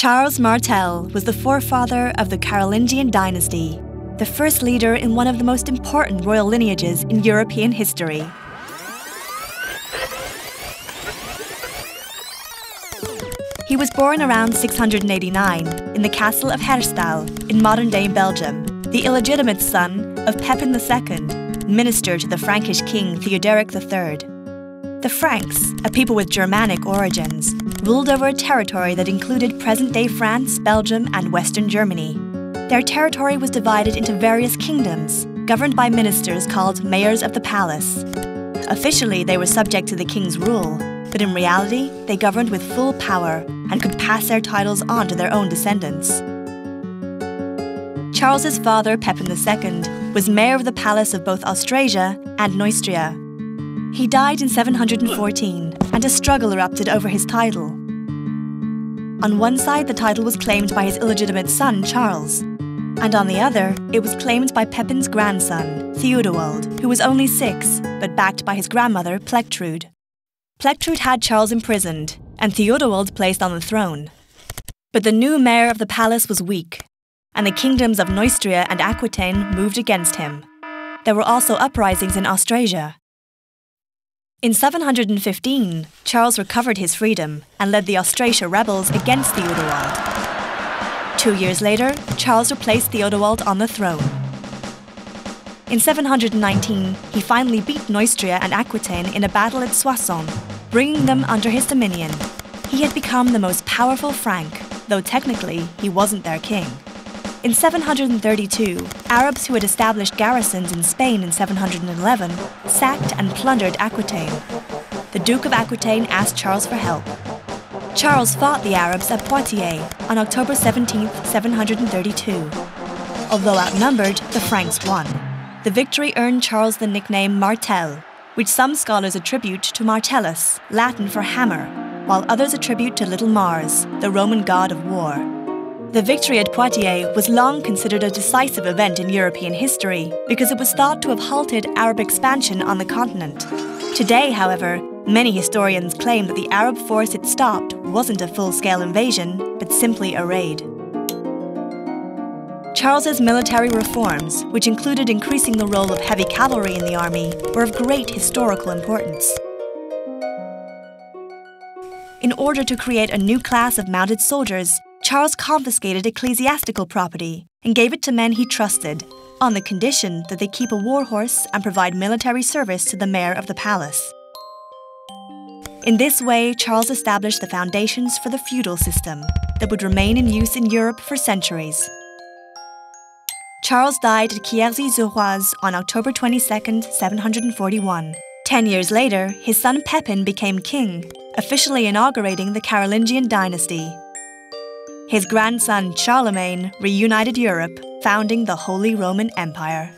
Charles Martel was the forefather of the Carolingian dynasty, the first leader in one of the most important royal lineages in European history. He was born around 689 in the castle of Herstal in modern-day Belgium, the illegitimate son of Pepin II, minister to the Frankish king Theodoric III. The Franks, a people with Germanic origins, ruled over a territory that included present-day France, Belgium, and Western Germany. Their territory was divided into various kingdoms, governed by ministers called mayors of the palace. Officially, they were subject to the king's rule, but in reality, they governed with full power and could pass their titles on to their own descendants. Charles's father, Pepin II, was mayor of the palace of both Austrasia and Neustria. He died in 714, and a struggle erupted over his title. On one side, the title was claimed by his illegitimate son, Charles, and on the other, it was claimed by Pepin's grandson, Theodowald, who was only 6, but backed by his grandmother, Plectrude. Plectrude had Charles imprisoned, and Theodowald placed on the throne. But the new mayor of the palace was weak, and the kingdoms of Neustria and Aquitaine moved against him. There were also uprisings in Austrasia. In 715, Charles recovered his freedom and led the Austrasia rebels against Theodowald. 2 years later, Charles replaced Theodowald on the throne. In 719, he finally beat Neustria and Aquitaine in a battle at Soissons, bringing them under his dominion. He had become the most powerful Frank, though technically he wasn't their king. In 732, Arabs who had established garrisons in Spain in 711 sacked and plundered Aquitaine. The Duke of Aquitaine asked Charles for help. Charles fought the Arabs at Poitiers on October 17, 732. Although outnumbered, the Franks won. The victory earned Charles the nickname Martel, which some scholars attribute to Martellus, Latin for hammer, while others attribute to Little Mars, the Roman god of war. The victory at Poitiers was long considered a decisive event in European history because it was thought to have halted Arab expansion on the continent. Today, however, many historians claim that the Arab force it stopped wasn't a full-scale invasion, but simply a raid. Charles's military reforms, which included increasing the role of heavy cavalry in the army, were of great historical importance. In order to create a new class of mounted soldiers, Charles confiscated ecclesiastical property and gave it to men he trusted, on the condition that they keep a war horse and provide military service to the mayor of the palace. In this way, Charles established the foundations for the feudal system that would remain in use in Europe for centuries. Charles died at Quierzy-sur-Oise on October 22, 741. 10 years later, his son Pepin became king, officially inaugurating the Carolingian dynasty. His grandson Charlemagne reunited Europe, founding the Holy Roman Empire.